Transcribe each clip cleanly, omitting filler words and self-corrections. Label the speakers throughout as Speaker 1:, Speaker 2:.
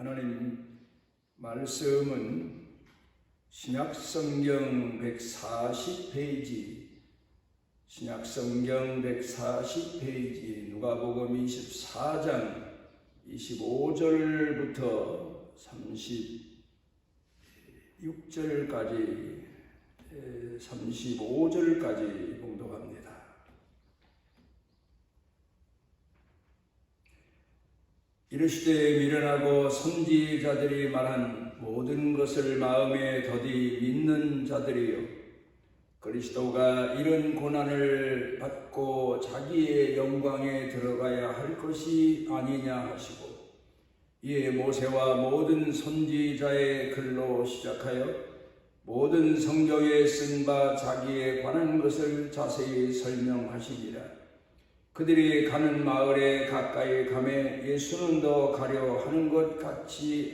Speaker 1: 하나님 말씀은 신약성경 140페이지, 신약성경 140페이지 누가복음 24장 25절부터 35절까지 봉독합니다. 이르시되 미련하고 선지자들이 말한 모든 것을 마음에 더디 믿는 자들이여, 그리스도가 이런 고난을 받고 자기의 영광에 들어가야 할 것이 아니냐 하시고, 이에 모세와 모든 선지자의 글로 시작하여 모든 성경에 쓴 바 자기에 관한 것을 자세히 설명하시니라. 그들이 가는 마을에 가까이 가매 예수는 더 가려 하는 것 같지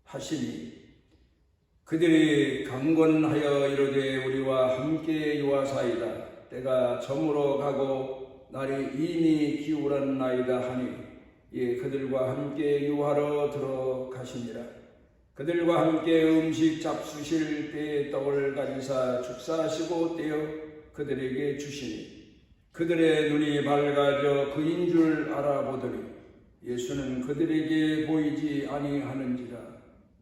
Speaker 1: 아니하시니, 그들이 강권하여 이르되 우리와 함께 유하사이다. 때가 저물어 가고 날이 이미 기울었나이다 하니, 예, 그들과 함께 유하러 들어가시니라. 그들과 함께 음식 잡수실 때에 떡을 가지사 축사하시고 떼어 그들에게 주시니, 그들의 눈이 밝아져 그인 줄 알아보더니 예수는 그들에게 보이지 아니하는지라.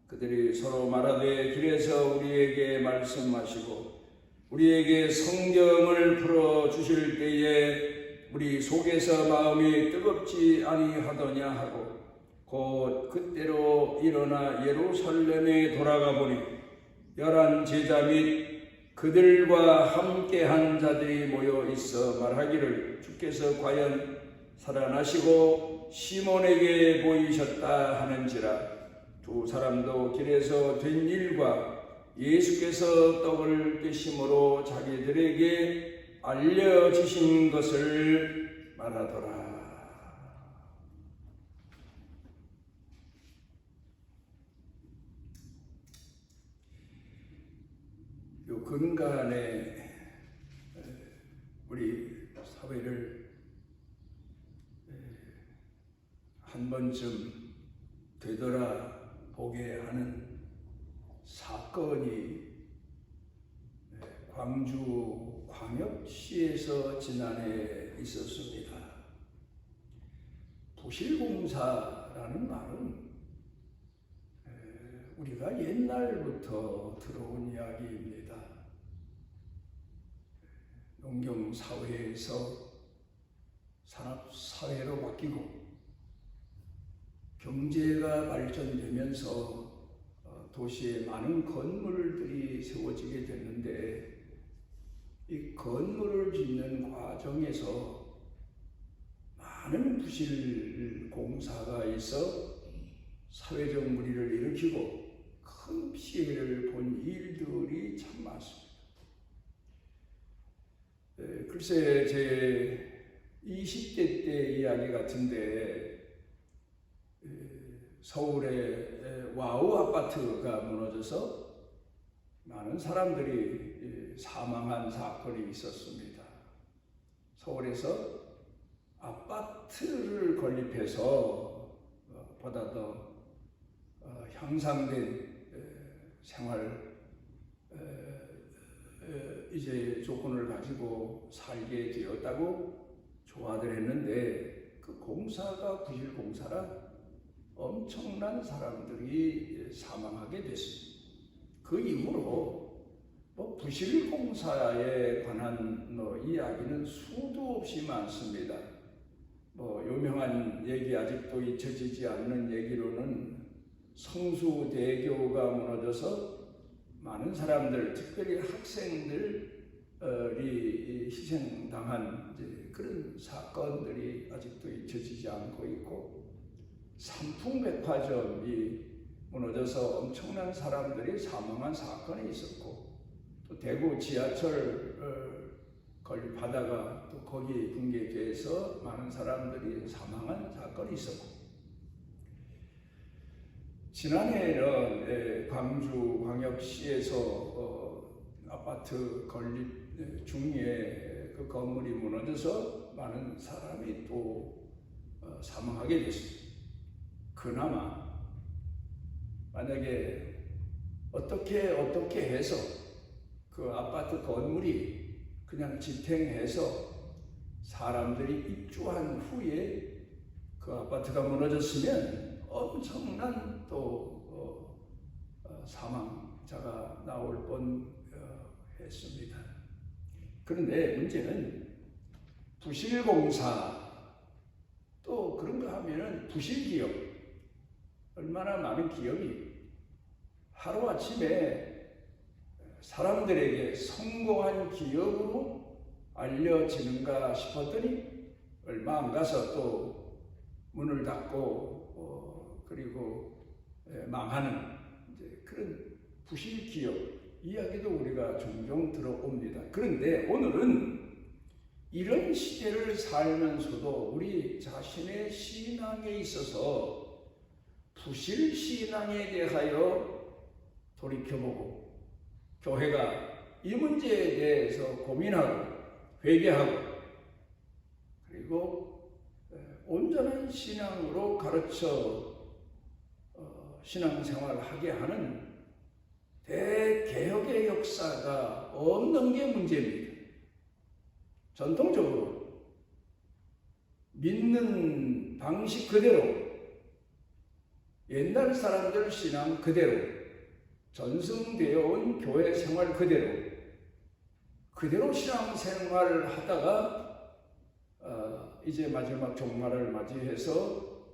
Speaker 1: 그들이 서로 말하되 길에서 우리에게 말씀하시고 우리에게 성경을 풀어주실 때에 우리 속에서 마음이 뜨겁지 아니하더냐 하고, 곧 그때로 일어나 예루살렘에 돌아가 보니 11 제자 및 그들과 함께한 자들이 모여 있어 말하기를, 주께서 과연 살아나시고 시몬에게 보이셨다 하는지라. 두 사람도 길에서 된 일과 예수께서 떡을 떼심으로 자기들에게 알려주신 것을 말하더라. 요 근간에 우리 사회를 한 번쯤 되돌아보게 하는 사건이 광주 광역시에서 지난해 있었습니다. 부실공사라는 말은 우리가 옛날부터 들어온 이야기입니다. 농경사회에서 산업사회로 바뀌고 경제가 발전되면서 도시에 많은 건물들이 세워지게 됐는데, 이 건물을 짓는 과정에서 많은 부실 공사가 있어 사회적 물의를 일으키고 큰 피해를 본 일들이 참 많습니다. 글쎄 제 20대 때 이야기 같은데, 서울에 와우 아파트가 무너져서 많은 사람들이 사망한 사건이 있었습니다. 서울에서 아파트를 건립해서 보다 더 향상된 생활 이제 조건을 가지고 살게 되었다고 좋아들 했는데, 그 공사가 부실 공사라 엄청난 사람들이 사망하게 됐습니다. 그 이후로 부실 공사에 관한 이야기는 수도 없이 많습니다. 유명한 얘기, 아직도 잊혀지지 않는 얘기로는 성수대교가 무너져서 많은 사람들, 특별히 학생들이 희생당한 그런 사건들이 아직도 잊혀지지 않고 있고, 삼풍백화점이 무너져서 엄청난 사람들이 사망한 사건이 있었고, 또 대구 지하철 건립하다가 또 거기 붕괴돼서 많은 사람들이 사망한 사건이 있었고, 지난해에는 광주광역시에서 아파트 건립 중에 그 건물이 무너져서 많은 사람이 또 사망하게 됐습니다. 그나마 만약에 어떻게 해서 그 아파트 건물이 그냥 지탱해서 사람들이 입주한 후에 그 아파트가 무너졌으면 엄청난 또 사망자가 나올 뻔했습니다. 그런데 문제는 부실공사 또 그런가 하면은 부실기업, 얼마나 많은 기업이 하루아침에 사람들에게 성공한 기업으로 알려지는가 싶었더니 얼마 안 가서 또 문을 닫고 그리고 망하는 이제 그런 부실 기업 이야기도 우리가 종종 들어옵니다. 그런데 오늘은 이런 시대를 살면서도 우리 자신의 신앙에 있어서 부실 신앙에 대하여 돌이켜보고 교회가 이 문제에 대해서 고민하고 회개하고 그리고 온전한 신앙으로 가르쳐 신앙생활을 하게 하는 대개혁의 역사가 없는 게 문제입니다. 전통적으로 믿는 방식 그대로 옛날 사람들 신앙 그대로 전승되어 온 교회 생활 그대로 신앙생활을 하다가 이제 마지막 종말을 맞이해서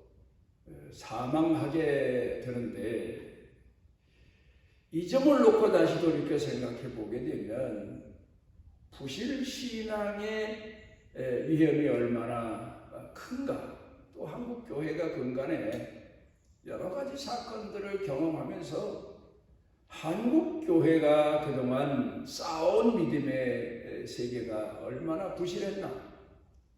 Speaker 1: 사망하게 되는데 이 점을 놓고 다시 돌이켜 생각해 보게 되면 부실 신앙의 위험이 얼마나 큰가. 또 한국 교회가 근간에 여러 가지 사건들을 경험하면서 한국 교회가 그동안 쌓아온 믿음의 세계가 얼마나 부실했나.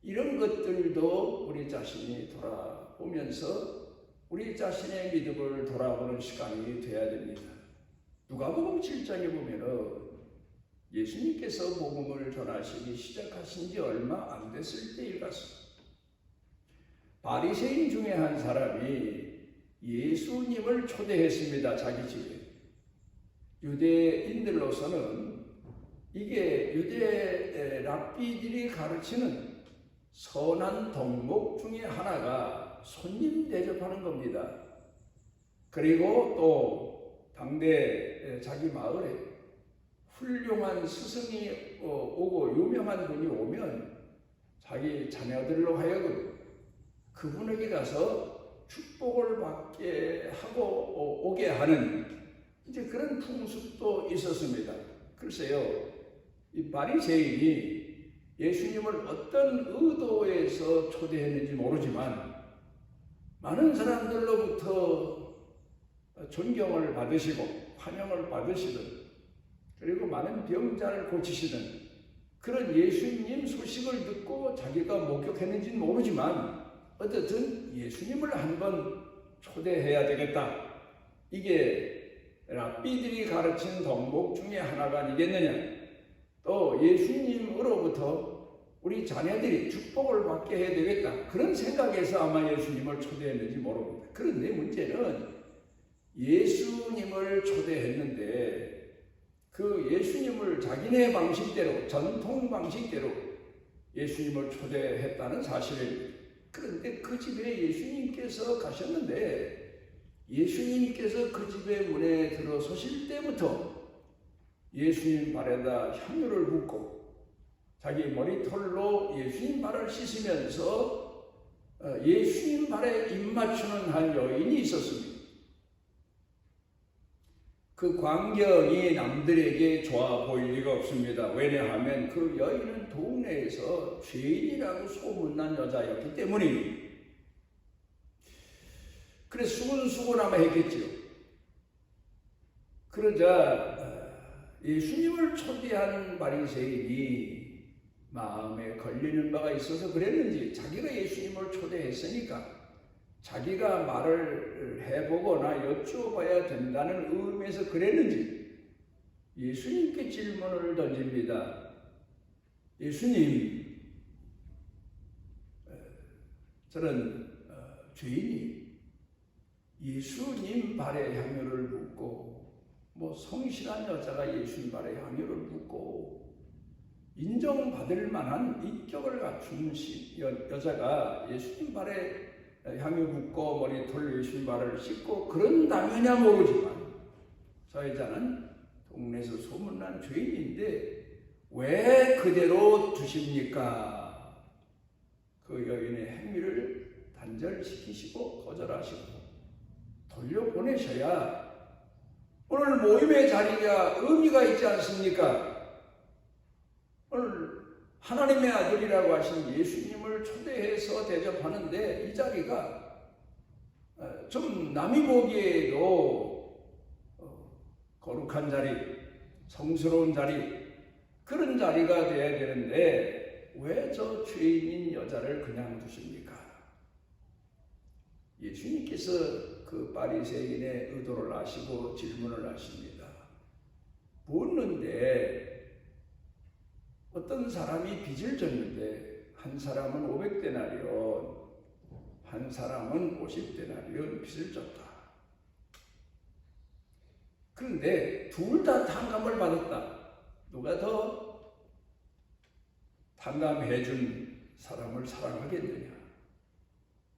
Speaker 1: 이런 것들도 우리 자신이 돌아보면서 우리 자신의 믿음을 돌아보는 시간이 되어야 됩니다. 누가복음 7장에 보면은 예수님께서 복음을 전하시기 시작하신 지 얼마 안 됐을 때일 같습니다. 바리새인 중에 한 사람이 예수님을 초대했습니다. 자기 집에. 유대인들로서는 이게 유대 랍비들이 가르치는 선한 덕목 중에 하나가 손님 대접하는 겁니다. 그리고 또 당대 자기 마을에 훌륭한 스승이 오고 유명한 분이 오면 자기 자녀들로 하여금 그분에게 가서 축복을 받게 하고 오게 하는 이제 그런 풍습도 있었습니다. 글쎄요, 이 바리새인이 예수님을 어떤 의도에서 초대했는지 모르지만 많은 사람들로부터 존경을 받으시고 환영을 받으시던 그리고 많은 병자를 고치시던 그런 예수님 소식을 듣고 자기가 목격했는지는 모르지만 어쨌든 예수님을 한번 초대해야 되겠다. 이게 랍비들이 가르친 덕목 중에 하나가 아니겠느냐. 또 예수님으로부터 우리 자녀들이 축복을 받게 해야 되겠다. 그런 생각에서 아마 예수님을 초대했는지 모릅니다. 그런데 문제는 예수님을 초대했는데 그 예수님을 자기네 방식대로 전통 방식대로 예수님을 초대했다는 사실입니다. 그런데 그 집에 예수님께서 가셨는데 예수님께서 그 집의 문에 들어서실 때부터 예수님 발에다 향유를 붓고 자기 머리털로 예수님 발을 씻으면서 예수님 발에 입 맞추는 한 여인이 있었습니다. 그 광경이 남들에게 좋아 보일 리가 없습니다. 왜냐하면 그 여인은 동네에서 죄인이라고 소문난 여자였기 때문입니다. 그래서 수군수군하며 했겠지요. 그러자 예수님을 초대한 바리새인이 마음에 걸리는 바가 있어서 그랬는지 자기가 예수님을 초대했으니까 자기가 말을 해보거나 여쭈어봐야 된다는 의미에서 그랬는지 예수님께 질문을 던집니다. 예수님, 저는 죄인이 예수님 발에 향유를 붓고 뭐 성실한 여자가 예수님 발에 향유를 붓고 인정받을 만한 인격을 갖춘 여자가 예수님 발에 향유 붓고 머리털 예수님 발을 씻고 그런다면야 모르지만 저 여자는 동네에서 소문난 죄인인데 왜 그대로 두십니까? 그 여인의 행위를 단절시키시고 거절하시고 돌려보내셔야 오늘 모임의 자리가 의미가 있지 않습니까? 오늘 하나님의 아들이라고 하신 예수님을 초대해서 대접하는데 이 자리가 좀 남이 보기에도 거룩한 자리, 성스러운 자리, 그런 자리가 돼야 되는데 왜 저 죄인인 여자를 그냥 두십니까? 예수님께서 그 바리새인의 의도를 아시고 질문을 하십니다. 묻는데 어떤 사람이 빚을 졌는데 한 사람은 500데나리온, 한 사람은 50데나리온 빚을 졌다. 그런데 둘 다 탕감을 받았다. 누가 더 탕감해준 사람을 사랑하겠느냐?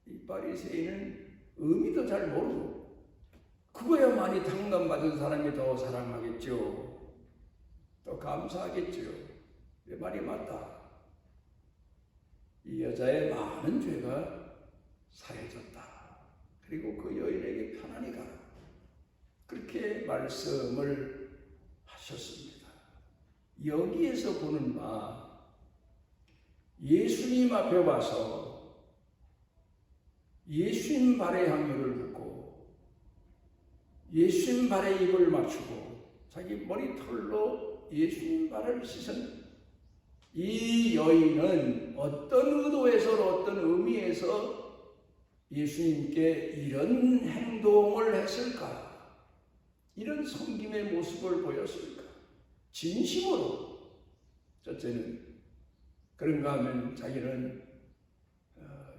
Speaker 1: 이 바리새인은 의미도 잘 모르고 그거야 많이 탕감받은 사람이 더 사랑하겠죠. 또 감사하겠죠. 내 말이 맞다. 이 여자의 많은 죄가 사해졌다. 그리고 그 여인에게 편안히 가라. 그렇게 말씀을 하셨습니다. 여기에서 보는 바 예수님 앞에 와서 예수님 발에 향유를 붓고 예수님 발에 입을 맞추고 자기 머리털로 예수님 발을 씻은 이 여인은 어떤 의도에서 어떤 의미에서 예수님께 이런 행동을 했을까? 이런 섬김의 모습을 보였을까? 진심으로. 첫째는 그런가 하면 자기는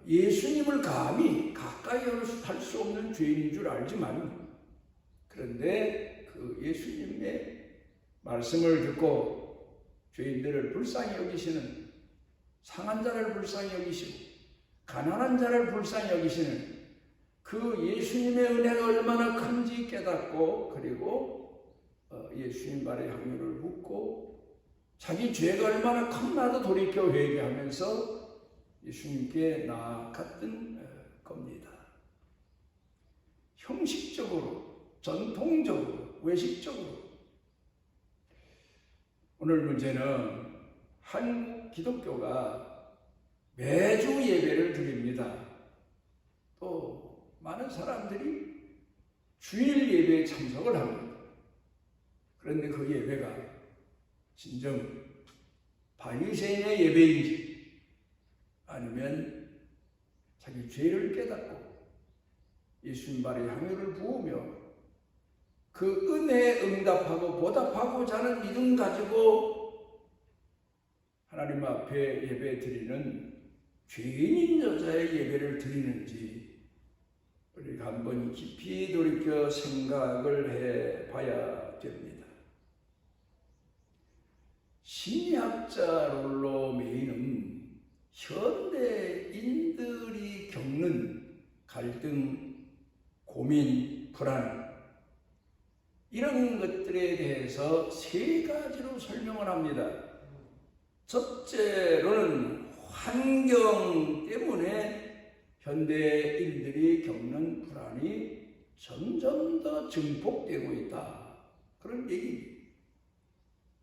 Speaker 1: 예수님을 감히 가까이 할 수 없는 죄인인 줄 알지만 그런데 그 예수님의 말씀을 듣고 죄인들을 불쌍히 여기시는, 상한 자를 불쌍히 여기시고 가난한 자를 불쌍히 여기시는 그 예수님의 은혜가 얼마나 큰지 깨닫고 그리고 예수님 발에 향유를 붓고 자기 죄가 얼마나 컸나도 돌이켜 회개하면서 예수님께 나아갔던 겁니다. 형식적으로, 전통적으로, 외식적으로. 오늘 문제는 한국 기독교가 매주 예배를 드립니다. 또 많은 사람들이 주일 예배에 참석을 합니다. 그런데 그 예배가 진정 바리새인의 예배인지 아니면 자기 죄를 깨닫고 예수님 발에 향유를 부으며 그 은혜에 응답하고 보답하고자 하는 믿음 가지고 하나님 앞에 예배 드리는 죄인인 여자의 예배를 드리는지 우리가 한번 깊이 돌이켜 생각을 해봐야 됩니다. 심리학자 롤로 메이는 현대인들이 겪는 갈등, 고민, 불안 이런 것들에 대해서 세 가지로 설명을 합니다. 첫째로는 환경 때문에 현대인들이 겪는 불안이 점점 더 증폭되고 있다. 그런 얘기입니다.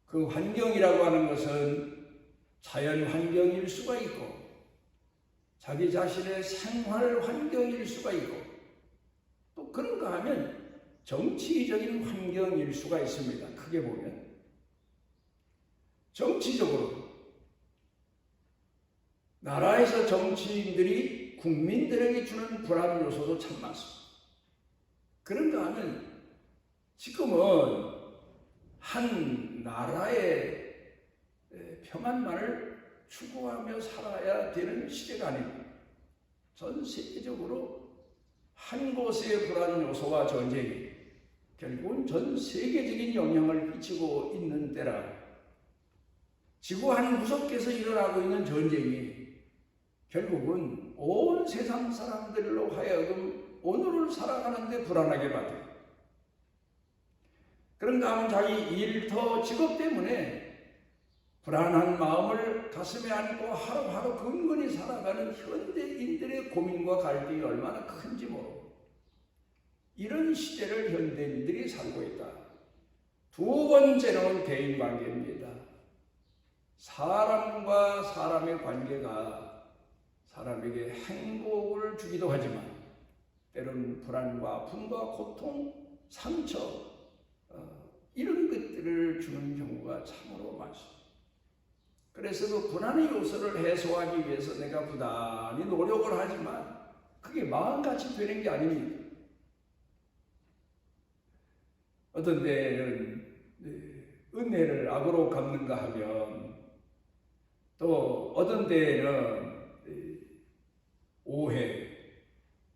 Speaker 1: 그 환경이라고 하는 것은 자연 환경일 수가 있고 자기 자신의 생활 환경일 수가 있고 또 그런가 하면 정치적인 환경일 수가 있습니다. 크게 보면 정치적으로 나라에서 정치인들이 국민들에게 주는 불안 요소도 참 많습니다. 그런가 하면 지금은 한 나라의 평안만을 추구하며 살아야 되는 시대가 아닙니다. 전 세계적으로 한 곳의 불안 요소와 전쟁이 결국은 전 세계적인 영향을 끼치고 있는 때라 지구 한 구석에서 일어나고 있는 전쟁이 결국은 온 세상 사람들로 하여금 오늘을 살아가는데 불안하게 만들고 그런가 하면 자기 일터 직업 때문에 불안한 마음을 가슴에 안고 하루하루 근근히 살아가는 현대인들의 고민과 갈등이 얼마나 큰지 모르고 이런 시대를 현대인들이 살고 있다. 두 번째로는 대인관계입니다. 사람과 사람의 관계가 사람에게 행복을 주기도 하지만 때로는 불안과 아픔과 고통, 상처 이런 것들을 주는 경우가 참으로 많습니다. 그래서 그 불안의 요소를 해소하기 위해서 내가 부단히 노력을 하지만 그게 마음같이 되는 게 아닙니다. 어떤 때는 은혜를 악으로 갚는가 하면 또 어떤 때는 오해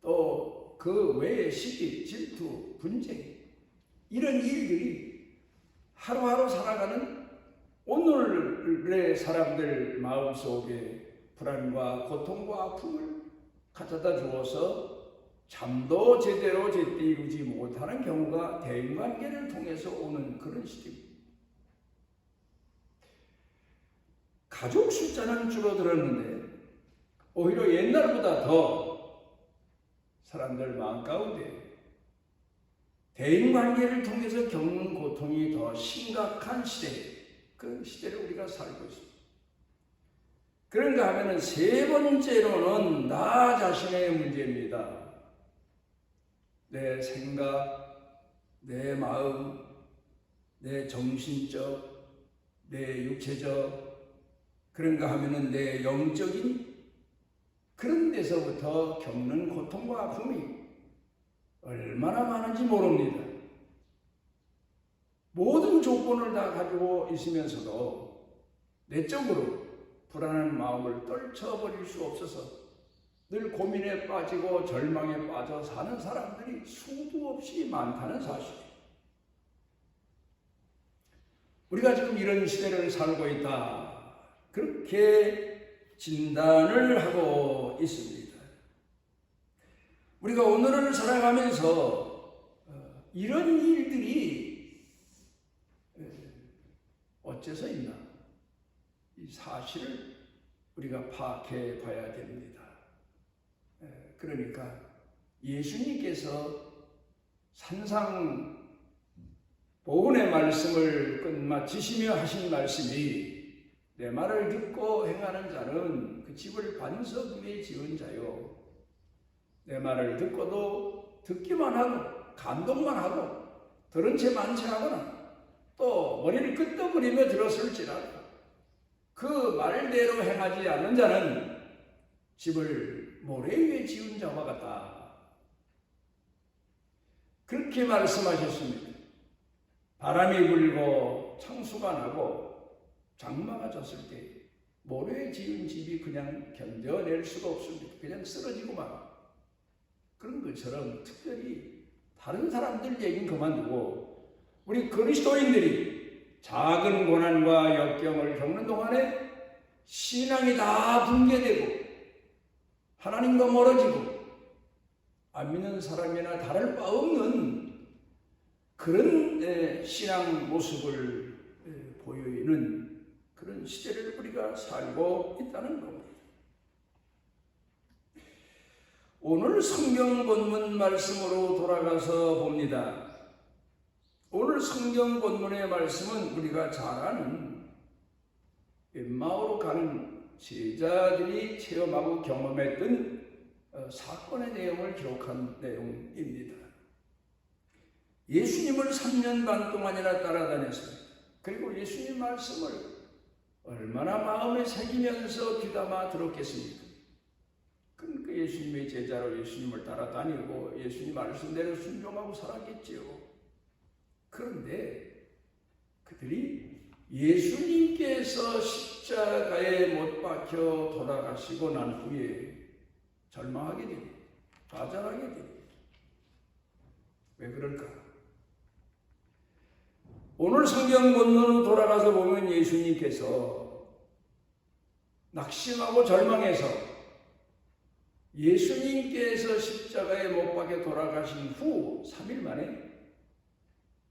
Speaker 1: 또 그 외에 시기, 질투, 분쟁 이런 일들이 하루하루 살아가는 오늘의 사람들 마음속에 불안과 고통과 아픔을 가져다 주어서 잠도 제대로 제때 이루지 못하는 경우가 대인관계를 통해서 오는 그런 시대입니다. 가족 숫자는 줄어들었는데 오히려 옛날보다 더 사람들 마음 가운데 대인관계를 통해서 겪는 고통이 더 심각한 시대, 그 시대를 우리가 살고 있습니다. 그런가 하면은 세 번째로는 나 자신의 문제입니다. 내 생각, 내 마음, 내 정신적, 내 육체적, 그런가 하면은 내 영적인 그런 데서부터 겪는 고통과 아픔이 얼마나 많은지 모릅니다. 모든 조건을 다 가지고 있으면서도 내적으로 불안한 마음을 떨쳐버릴 수 없어서 늘 고민에 빠지고 절망에 빠져 사는 사람들이 수도 없이 많다는 사실이에요. 우리가 지금 이런 시대를 살고 있다. 그렇게 진단을 하고 있습니다. 우리가 오늘을 살아가면서 이런 일들이 어째서 있나? 이 사실을 우리가 파악해 봐야 됩니다. 그러니까 예수님께서 산상 보훈의 말씀을 끝마치시며 하신 말씀이 내 말을 듣고 행하는 자는 그 집을 반석 위에 지은 자요. 내 말을 듣고도 듣기만 하고 감동만 하고 들은 채 만취하거나 또 머리를 끄덕거리며 들었을지라도 그 말대로 행하지 않는 자는 집을 모래 위에 지은 자와 같다. 그렇게 말씀하셨습니다. 바람이 불고 창수가 나고 장마가 졌을 때 모래에 지은 집이 그냥 견뎌낼 수가 없습니다. 그냥 쓰러지고만. 그런 것처럼 특별히 다른 사람들 얘기는 그만두고 우리 그리스도인들이 작은 고난과 역경을 겪는 동안에 신앙이 다 붕괴되고 하나님과 멀어지고 안 믿는 사람이나 다를 바 없는 그런 신앙 모습을 보이는 그런 시대를 우리가 살고 있다는 겁니다. 오늘 성경 본문 말씀으로 돌아가서 봅니다. 오늘 성경 본문의 말씀은 우리가 잘 아는 엠마오로 가는 제자들이 체험하고 경험했던 사건의 내용을 기록한 내용입니다. 예수님을 3년 반 동안이나 따라다녔습니다. 그리고 예수님 말씀을 얼마나 마음에 새기면서 귀담아 들었겠습니까? 그러니까 예수님의 제자로 예수님을 따라다니고 예수님 말씀대로 순종하고 살았겠지요. 그런데 그들이 예수님께서 십자가에 못 박혀 돌아가시고 난 후에 절망하게 됩니다. 좌절하게 됩니다. 왜 그럴까? 오늘 성경 본문으로 돌아가서 보면 예수님께서 낙심하고 절망해서 예수님께서 십자가에 못 박혀 돌아가신 후 3일 만에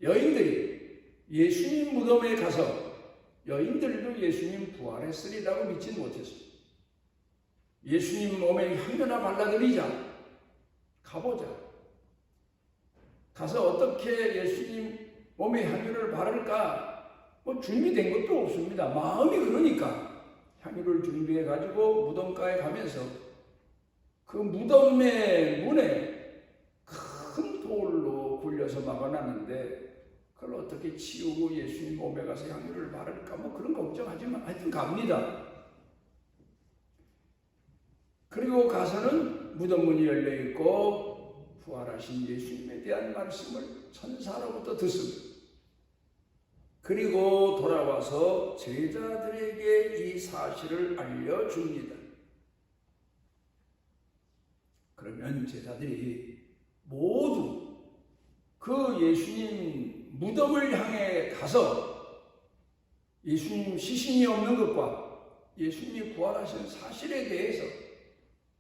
Speaker 1: 여인들이 예수님 무덤에 가서 여인들도 예수님 부활했으리라고 믿지 못했습니다. 예수님 몸에 향유나 발라드리자. 가보자. 가서 어떻게 예수님 몸에 향유를 바를까? 준비된 것도 없습니다. 마음이 그러니까 향유를 준비해 가지고 무덤가에 가면서 그 무덤의 문에 큰 돌로 굴려서 막아놨는데 그걸 어떻게 치우고 예수님 몸에 가서 향유를 바를까? 그런 걱정하지만 하여튼 갑니다. 그리고 가서는 무덤 문이 열려있고 부활하신 예수님에 대한 말씀을 천사로부터 듣습니다. 그리고 돌아와서 제자들에게 이 사실을 알려줍니다. 그러면 제자들이 모두 그 예수님 무덤을 향해 가서 예수님 시신이 없는 것과 예수님이 부활하신 사실에 대해서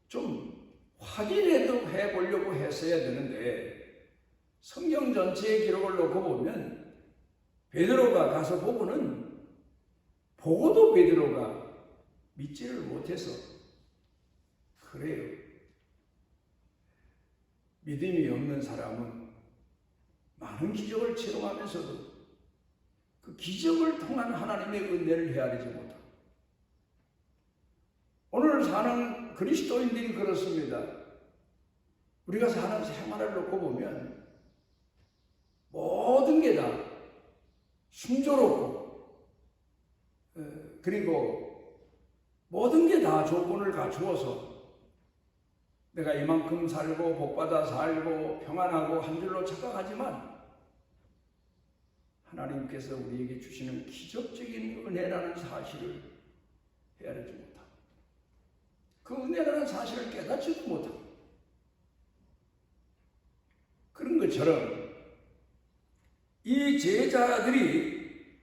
Speaker 1: 좀 확인해도 해보려고 했어야 되는데 성경 전체의 기록을 놓고 보면 베드로가 가서 보고는 보고도 베드로가 믿지를 못해서 그래요. 믿음이 없는 사람은 많은 기적을 체험하면서도 그 기적을 통한 하나님의 은혜를 헤아리지 못합니다. 오늘 사는 그리스도인들이 그렇습니다. 우리가 사는 생활을 놓고 보면 모든 게 다 순조롭고 그리고 모든 게 다 조건을 갖추어서 내가 이만큼 살고 복받아 살고 평안하고 한 줄로 착각하지만 하나님께서 우리에게 주시는 기적적인 은혜라는 사실을 헤아리지 못합니다. 그 은혜라는 사실을 깨닫지도 못합니다. 그런 것처럼 이 제자들이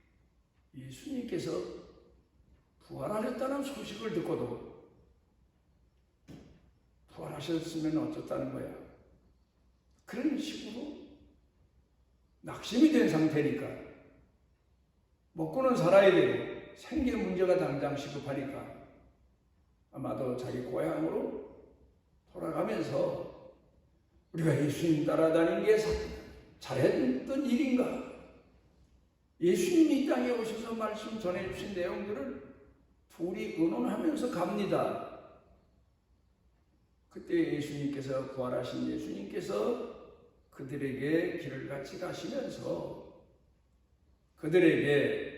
Speaker 1: 예수님께서 부활하셨다는 소식을 듣고도 부활하셨으면 어쩌다는 거야. 그런 식으로 낙심이 된 상태니까 먹고는 살아야 되고 생계 문제가 당장 시급하니까 아마도 자기 고향으로 돌아가면서 우리가 예수님 따라다니는 게 잘했던 일인가? 예수님이 이 땅에 오셔서 말씀 전해주신 내용들을 둘이 의논하면서 갑니다. 그때 예수님께서 부활하신 예수님께서 그들에게 길을 같이 가시면서 그들에게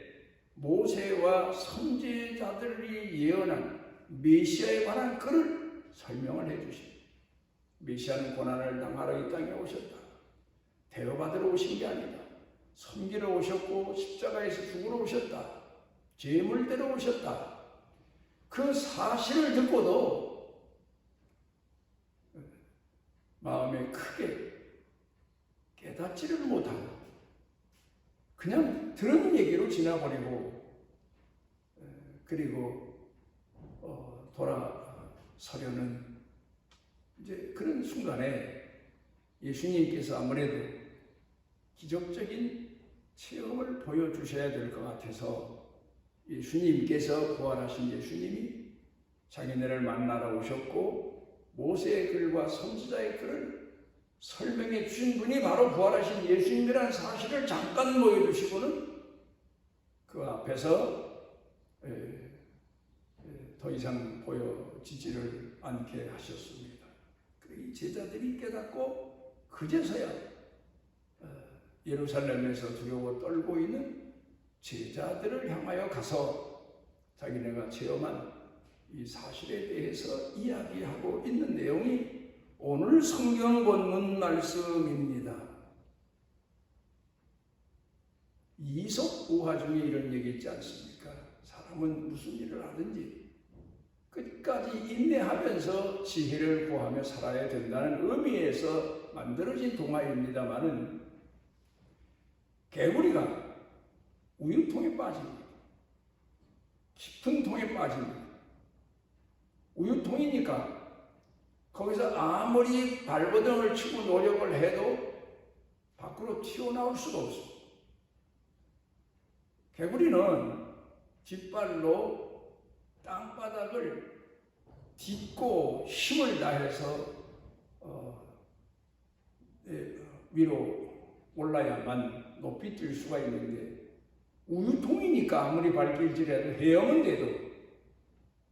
Speaker 1: 모세와 선지자들이 예언한 메시아에 관한 글을 설명을 해주십니다. 메시아는 고난을 당하러 이 땅에 오셨다. 대접받으러 오신 게 아니다. 섬기러 오셨고 십자가에서 죽으러 오셨다. 제물대로 오셨다. 그 사실을 듣고도 마음에 크게 깨닫지를 못하고 그냥 들은 얘기로 지나버리고 그리고 돌아서려는 이제 그런 순간에 예수님께서 아무래도 기적적인 체험을 보여주셔야 될 것 같아서 예수님께서 부활하신 예수님이 자기네를 만나러 오셨고 모세의 글과 선지자의 글을 설명해 주신 분이 바로 부활하신 예수님이라는 사실을 잠깐 보여주시고는 그 앞에서 더 이상 보여지지를 않게 하셨습니다. 이 제자들이 깨닫고 그제서야 예루살렘에서 두려워 떨고 있는 제자들을 향하여 가서 자기네가 체험한 이 사실에 대해서 이야기하고 있는 내용이 오늘 성경 본문 말씀입니다. 이솝 우화 중에 이런 얘기 있지 않습니까? 사람은 무슨 일을 하든지 끝까지 인내하면서 지혜를 구하며 살아야 된다는 의미에서 만들어진 동화입니다마는 개구리가 우유통에 빠집니다. 깊은 통에 빠집니다. 우유통이니까 거기서 아무리 발버둥을 치고 노력을 해도 밖으로 튀어나올 수가 없습니다. 개구리는 뒷발로 땅바닥을 딛고 힘을 다해서 위로 올라야만 높이 뛸 수가 있는데, 우유통이니까 아무리 발길질해도 헤엄은 돼도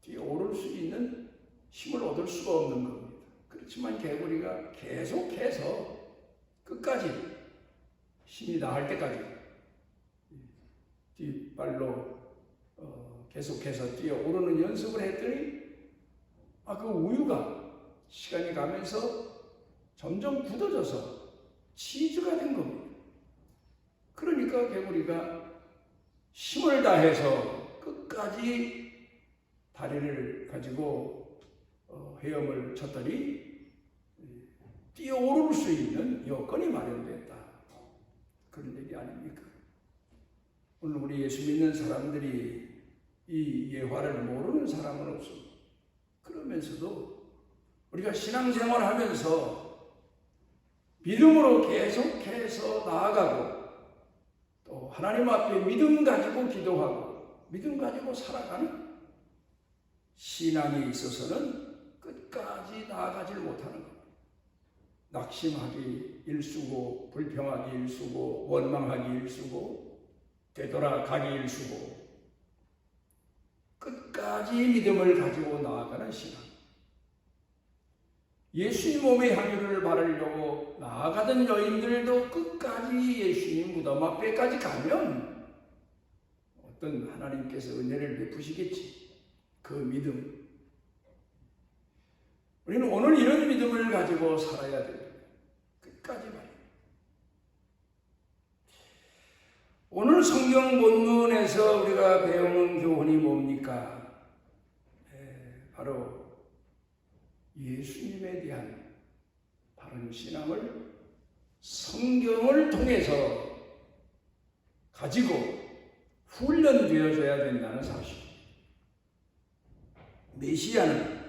Speaker 1: 뛰어오를 수 있는 힘을 얻을 수가 없는 겁니다. 그렇지만 개구리가 계속해서 끝까지 힘이 다할 때까지 뒷발로 계속해서 뛰어오르는 연습을 했더니 그 우유가 시간이 가면서 점점 굳어져서 치즈가 된 겁니다. 그러니까 개구리가 힘을 다해서 끝까지 다리를 가지고 헤엄을 쳤더니 뛰어오를 수 있는 여건이 마련됐다. 그런 얘기 아닙니까? 오늘 우리 예수 믿는 사람들이 이 예화를 모르는 사람은 없습니다. 그러면서도 우리가 신앙생활 하면서 믿음으로 계속해서 나아가고 또 하나님 앞에 믿음 가지고 기도하고 믿음 가지고 살아가는 신앙이 있어서는 끝까지 나아가질 못하는 겁니다. 낙심하기 일수고 불평하기 일수고 원망하기 일수고 되돌아가기 일수고 끝까지 믿음을 가지고 나아가는 신앙. 예수님 몸의 향유를 바르려고 나아가던 여인들도 끝까지 예수님 무덤 앞에까지 가면 어떤 하나님께서 은혜를 베푸시겠지. 그 믿음. 우리는 오늘 이런 믿음을 가지고 살아야 됩니다. 끝까지 말입니다. 오늘 성경 본문에서 우리가 배우는 교훈이 뭡니까? 바로 예수님에 대한 바른 신앙을 성경을 통해서 가지고 훈련되어져야 된다는 사실입니다. 메시아는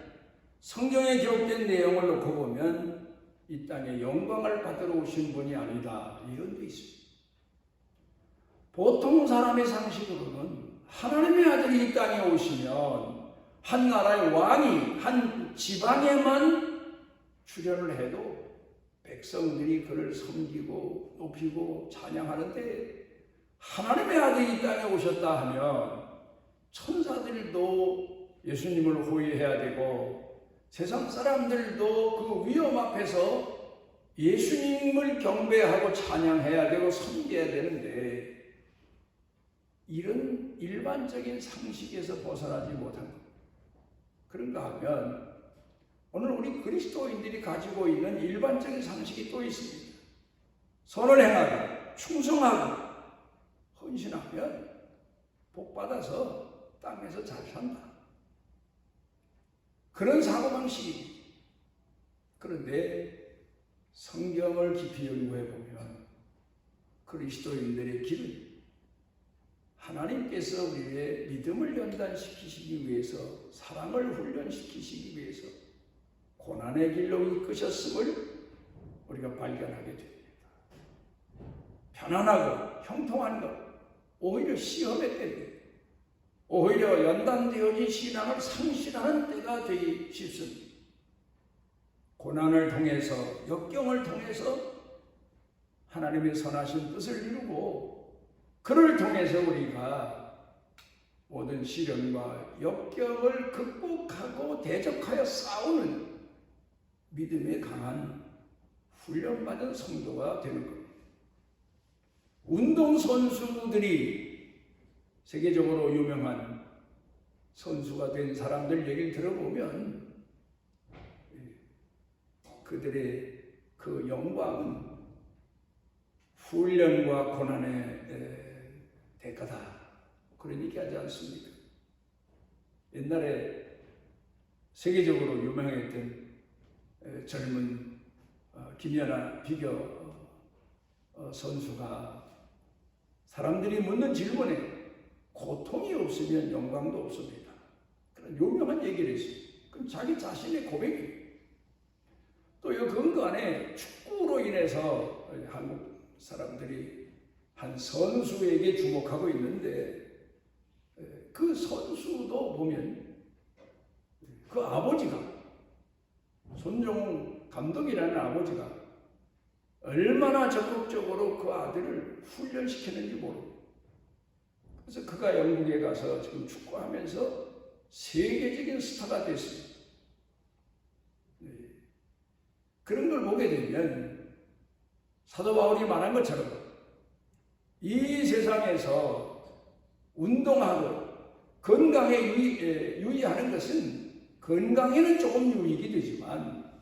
Speaker 1: 성경에 기록된 내용을 놓고 보면 이 땅에 영광을 받으러 오신 분이 아니다, 이런 데 있습니다. 보통 사람의 상식으로는 하나님의 아들이 이 땅에 오시면 한 나라의 왕이 한 지방에만 출현을 해도 백성들이 그를 섬기고 높이고 찬양하는데, 하나님의 아들이 이 땅에 오셨다 하면 천사들도 예수님을 호위해야 되고 세상 사람들도 그 위험 앞에서 예수님을 경배하고 찬양해야 되고 섬겨야 되는데, 이런 일반적인 상식에서 벗어나지 못한 것. 그런가 하면 오늘 우리 그리스도인들이 가지고 있는 일반적인 상식이 또 있습니다. 선을 행하고 충성하고 헌신하면 복받아서 땅에서 잘 산다. 그런 사고방식입니다. 그런데 성경을 깊이 연구해 보면 그리스도인들의 길은 하나님께서 우리의 믿음을 연단시키시기 위해서, 사랑을 훈련시키시기 위해서 고난의 길로 이끄셨음을 우리가 발견하게 됩니다. 편안하고 형통한 것, 오히려 시험의 때입니다. 오히려 연단되어진 신앙을 상실하는 때가 되기 쉽습니다. 고난을 통해서, 역경을 통해서 하나님의 선하신 뜻을 이루고, 그를 통해서 우리가 모든 시련과 역경을 극복하고 대적하여 싸우는 믿음의 강한 훈련받은 성도가 되는 겁니다. 운동선수들이 세계적으로 유명한 선수가 된 사람들 얘기를 들어보면 그들의 그 영광은 훈련과 고난의 대가다, 그런 얘기하지 않습니까? 옛날에 세계적으로 유명했던 젊은 김연아 비겨 선수가 사람들이 묻는 질문에 고통이 없으면 영광도 없습니다. 그런 유명한 얘기를 했어요. 그럼 자기 자신의 고백이에요. 또 이 근거 안에 축구로 인해서 한국 사람들이 한 선수에게 주목하고 있는데 그 선수도 보면 그 아버지가 손정웅 감독이라는 아버지가 얼마나 적극적으로 그 아들을 훈련시키는지 모르고 그래서 그가 영국에 가서 지금 축구하면서 세계적인 스타가 됐습니다. 그런 걸 보게 되면 사도 바울이 말한 것처럼 이 세상에서 운동하고 건강에 유의하는 것은 건강에는 조금 유익이 되지만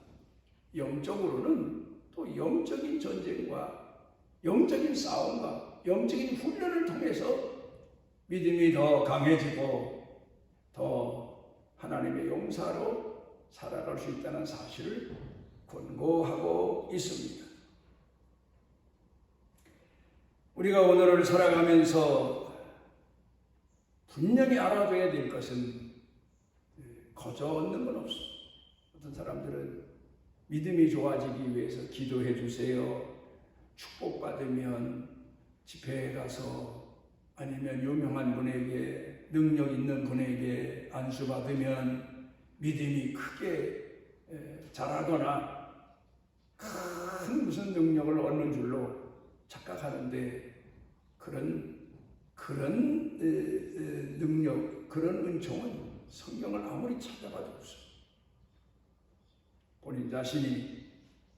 Speaker 1: 영적으로는 또 영적인 전쟁과 영적인 싸움과 영적인 훈련을 통해서 믿음이 더 강해지고 더 하나님의 용사로 살아갈 수 있다는 사실을 권고하고 있습니다. 우리가 오늘을 살아가면서 분명히 알아둬야 될 것은 거저 얻는 건 없어. 어떤 사람들은 믿음이 좋아지기 위해서 기도해 주세요. 축복받으면 집회에 가서 아니면 유명한 분에게 능력 있는 분에게 안수받으면 믿음이 크게 자라거나 큰 무슨 능력을 얻는 줄로 착각하는데 그런 능력, 그런 은총은 성경을 아무리 찾아봐도 없어요. 본인 자신이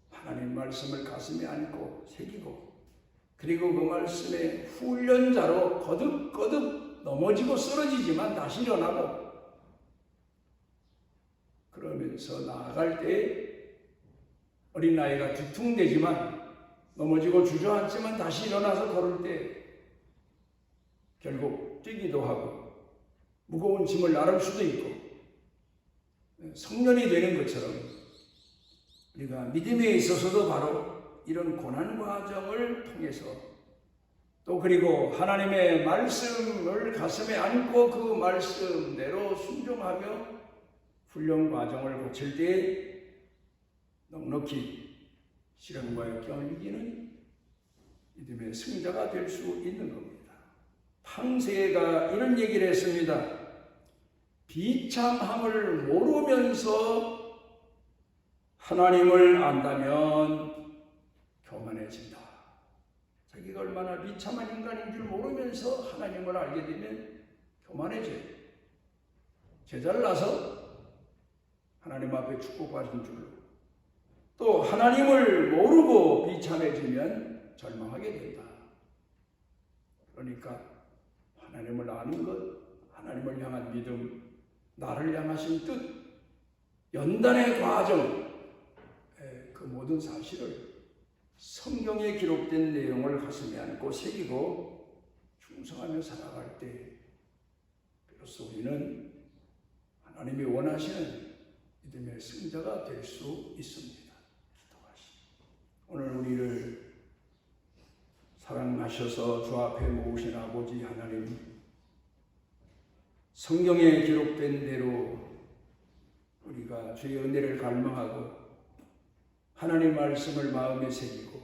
Speaker 1: 하나님 말씀을 가슴에 안고 새기고 그리고 그 말씀의 훈련자로 거듭거듭 넘어지고 쓰러지지만 다시 일어나고 그러면서 나아갈 때 어린 나이가 뒤퉁대지만 넘어지고 주저앉지만 다시 일어나서 걸을 때 결국 뛰기도 하고 무거운 짐을 나를 수도 있고 성년이 되는 것처럼 우리가 믿음에 있어서도 바로 이런 고난 과정을 통해서 또 그리고 하나님의 말씀을 가슴에 안고 그 말씀대로 순종하며 훈련 과정을 거칠 때 넉넉히 시련과 역경을 이기는 믿음의 승자가 될 수 있는 겁니다. 판세가 이런 얘기를 했습니다. 비참함을 모르면서 하나님을 안다면 교만해진다. 자기가 얼마나 비참한 인간인 줄 모르면서 하나님을 알게 되면 교만해져요. 제잘나서 하나님 앞에 축복받은 줄로 또 하나님을 모르고 비참해지면 절망하게 된다. 그러니까 하나님을 아는 것, 하나님을 향한 믿음, 나를 향하신 뜻, 연단의 과정, 그 모든 사실을 성경에 기록된 내용을 가슴에 안고 새기고 충성하며 살아갈 때 비로소 우리는 하나님이 원하시는 믿음의 승자가 될 수 있습니다. 오늘 우리를 사랑하셔서 주 앞에 모으신 아버지 하나님, 성경에 기록된 대로 우리가 주의 은혜를 갈망하고 하나님 말씀을 마음에 새기고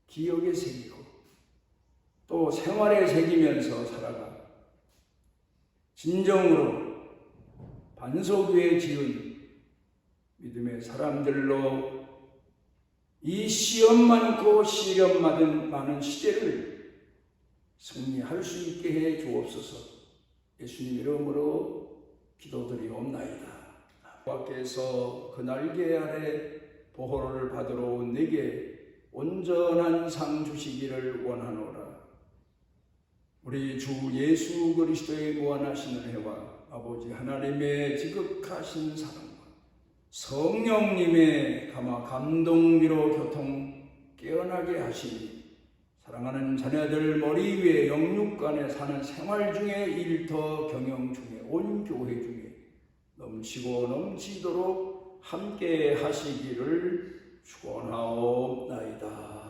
Speaker 1: 기억에 새기고 또 생활에 새기면서 살아가 진정으로 반석 위에 지은 믿음의 사람들로 이 시험 많고 시련 많은 시대를 승리할 수 있게 해 주옵소서. 예수님 이름으로 기도드리옵나이다. 밖에서 그 날개 아래 보호를 받으러 온 내게 온전한 상 주시기를 원하노라. 우리 주 예수 그리스도의 무한하신 은혜와 아버지 하나님의 지극하신 사랑과 성령님의 감동미로 교통 깨어나게 하시니 사랑하는 자녀들 머리 위에 영육간에 사는 생활 중에 일터 경영 중에 온 교회 중에 넘치고 넘치도록 함께 하시기를 축원하옵나이다.